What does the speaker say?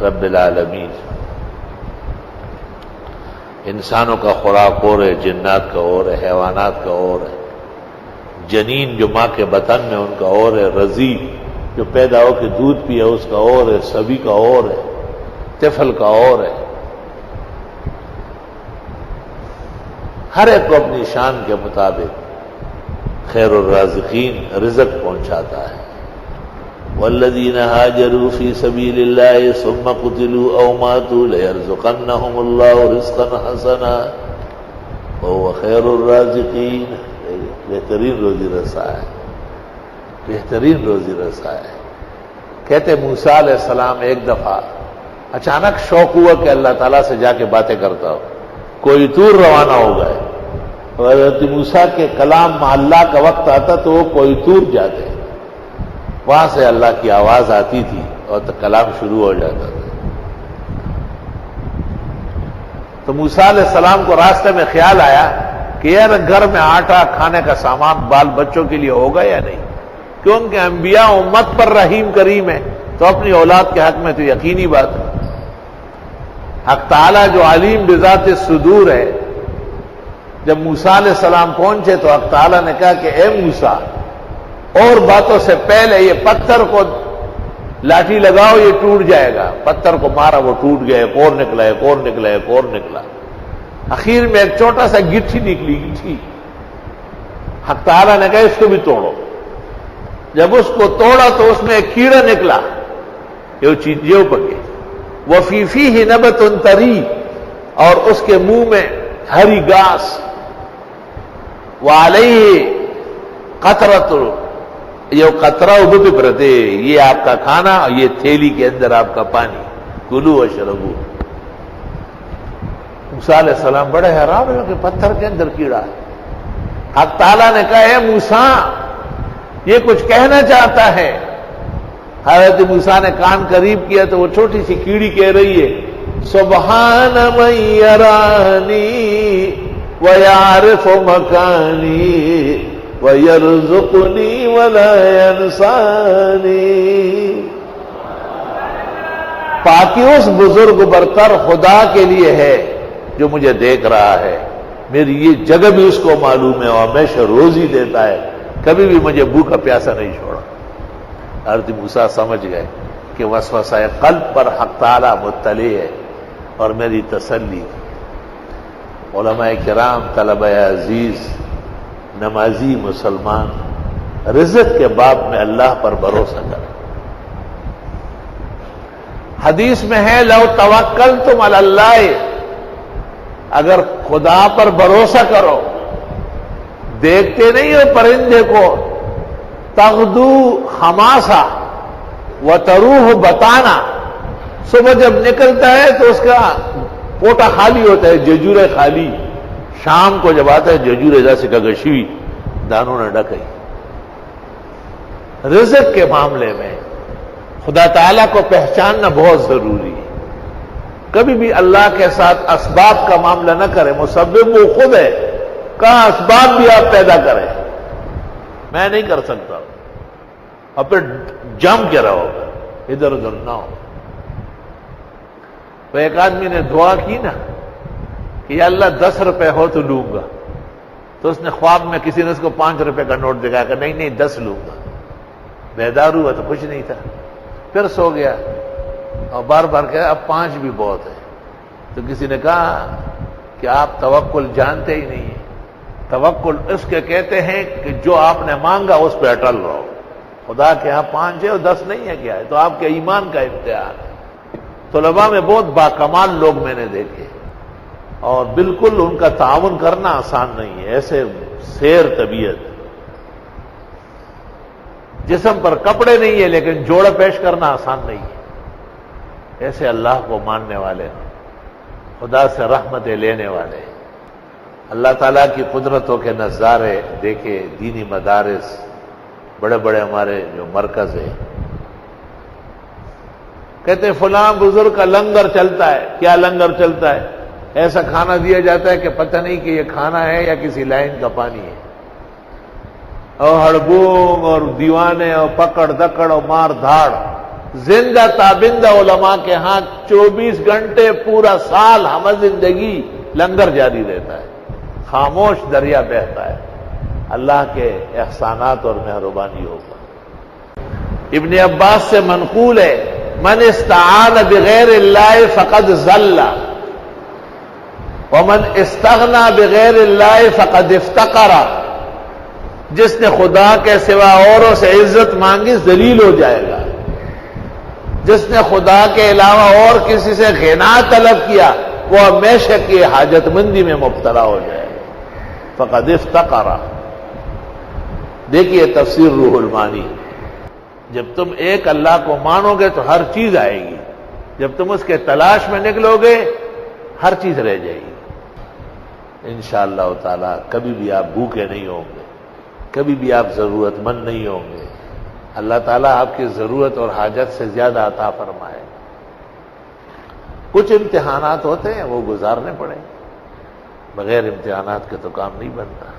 رب العالمین. انسانوں کا خوراک اور ہے، جنات کا اور ہے، حیوانات کا اور ہے. جنین جو ماں کے بطن میں ان کا اور ہے، رضی جو پیدا ہو کے دودھ پیے اس کا اور ہے، سبھی کا اور ہے، طفل کا اور ہے. ہر ایک کو اپنی شان کے مطابق خیر الرازقین رزق پہنچاتا ہے. والذین هاجروا فی سبیل اللہ ثم قتلوا او ماتوا لیرزقنہم اللہ رزقا حسنا وهو خیر الرازقین. بہترین روزی رسا ہے، بہترین روزی رسا ہے. کہتے موسیٰ علیہ السلام ایک دفعہ اچانک شوق ہوا کہ اللہ تعالیٰ سے جا کے باتیں کرتا ہو. کوئی طور روانہ ہو گئے. حضرت موسیٰ کے کلام مع اللہ کا وقت آتا تو وہ کوئی طور جاتے، وہاں سے اللہ کی آواز آتی تھی اور تو کلام شروع ہو جاتا تھا. تو موسیٰ علیہ السلام کو راستے میں خیال آیا کہ یار گھر میں آٹا کھانے کا سامان بال بچوں کے لیے ہوگا یا نہیں، کیونکہ انبیاء امت پر رحیم کریم ہے تو اپنی اولاد کے حق میں تو یقینی بات ہے. حق تعالیٰ جو علیم بذات الصدور ہے، جب موسیٰ علیہ السلام پہنچے تو حق تعالیٰ نے کہا کہ اے موسیٰ، اور باتوں سے پہلے یہ پتھر کو لاٹھی لگاؤ، یہ ٹوٹ جائے گا. پتھر کو مارا، وہ ٹوٹ گیا. ایک اور نکلا، ایک اور نکلا، ایک اور نکلا. آخر میں ایک چھوٹا سا گٹھی نکلی، گٹھی. حق تعالیٰ نے کہا اس کو بھی توڑو. جب اس کو توڑا تو اس میں ایک کیڑا نکلا، یہ چیز یہ پکے. وفی فیہ نبت طری، اور اس کے منہ میں ہری گھاس. وعلیہ قطرۃ، یہ قطرہ ابو پہ پرتے، یہ آپ کا کھانا اور یہ تھیلی کے اندر آپ کا پانی. کلوا واشربوا. موسیٰ علیہ السلام بڑے حیران ہوئے کہ پتھر کے اندر کیڑا ہے. حق تعالیٰ نے کہا اے موسیٰ، یہ کچھ کہنا چاہتا ہے. حضرت موسیٰ نے کان قریب کیا تو وہ چھوٹی سی کیڑی کہہ رہی ہے سبحان من یرانی ویعرف مکانی ویرزقنی ولا ینسانی. پاکی اس بزرگ برتر خدا کے لیے ہے جو مجھے دیکھ رہا ہے. میری یہ جگہ بھی اس کو معلوم ہے اور ہمیشہ روزی دیتا ہے، کبھی بھی مجھے بھوکا پیاسا نہیں چھوڑا. حضرت موسیٰ سمجھ گئے کہ وسوسہ قلب پر حق تعالیٰ مطلع ہے اور میری تسلی. علماء کرام، طلبہ عزیز، نمازی مسلمان رزق کے باب میں اللہ پر بھروسہ کریں. حدیث میں ہے لو توکلتم علی اللہ، اگر خدا پر بھروسہ کرو. دیکھتے نہیں ہو پرندے کو، تغدو خماسا وتروح بطانا، صبح جب نکلتا ہے تو اس کا پوٹا خالی ہوتا ہے، ججورے خالی. شام کو جب آتا ہے ججورے جیسے کگشوی دانوں نے ڈکئی. رزق کے معاملے میں خدا تعالیٰ کو پہچاننا بہت ضروری ہے. کبھی بھی اللہ کے ساتھ اسباب کا معاملہ نہ کریں. مسبب وہ خود ہے، کہاں اسباب بھی آپ پیدا کریں. میں نہیں کر سکتا، اور پھر جم کے رہو، ادھر ادھر نہ ہو. تو ایک آدمی نے دعا کی نا کہ یا اللہ 10 روپے ہو تو لوں گا. تو اس نے خواب میں کسی نے اس کو 5 روپے کا نوٹ دکھایا کہ نہیں نہیں 10 لوں گا. بیدار ہوا تو کچھ نہیں تھا، پھر سو گیا اور بار بار کہا اب 5 بھی بہت ہے. تو کسی نے کہا کہ آپ توکل جانتے ہی نہیں ہیں. توکل اس کے کہتے ہیں کہ جو آپ نے مانگا اس پہ اٹل رہو. خدا کے ہاں 5 ہے اور 10 نہیں ہے، کیا ہے؟ تو آپ کے ایمان کا امتحان ہے. طلباء میں بہت باکمال لوگ میں نے دیکھے اور بالکل ان کا تعاون کرنا آسان نہیں ہے. ایسے سیر طبیعت، جسم پر کپڑے نہیں ہے لیکن جوڑا پیش کرنا آسان نہیں ہے. ایسے اللہ کو ماننے والے، خدا سے رحمتیں لینے والے، اللہ تعالیٰ کی قدرتوں کے نظارے دیکھے. دینی مدارس، بڑے بڑے ہمارے جو مرکز ہیں، کہتے ہیں فلاں بزرگ کا لنگر چلتا ہے. کیا لنگر چلتا ہے؟ ایسا کھانا دیا جاتا ہے کہ پتہ نہیں کہ یہ کھانا ہے یا کسی لائن کا پانی ہے. اور ہڑبونگ اور دیوانے اور پکڑ دکڑ اور مار دھاڑ زندہ تابندہ علماء کے ہاں 24 گھنٹے پورا سال ہمہ زندگی لنگر جاری رہتا ہے، خاموش دریا بہتا ہے، اللہ کے احسانات اور مہربانی ہوگا۔ ابن عباس سے منقول ہے، من استعان بغیر اللہ فقد ضل ومن استغنى بغیر اللہ فقد افتقر۔ جس نے خدا کے سوا اوروں سے عزت مانگی ذلیل ہو جائے گا، جس نے خدا کے علاوہ اور کسی سے غنا طلب کیا وہ ہمیشہ کی حاجت مندی میں مبتلا ہو جائے گا، فقد افتقر۔ دیکھیے تفسیر روح المعانی، جب تم ایک اللہ کو مانو گے تو ہر چیز آئے گی، جب تم اس کے تلاش میں نکلو گے ہر چیز رہ جائے گی۔ انشاءاللہ تعالی کبھی بھی آپ بھوکے نہیں ہوں گے، کبھی بھی آپ ضرورت مند نہیں ہوں گے، اللہ تعالیٰ آپ کی ضرورت اور حاجت سے زیادہ عطا فرمائے۔ کچھ امتحانات ہوتے ہیں وہ گزارنے پڑیں، بغیر امتحانات کے تو کام نہیں بنتا۔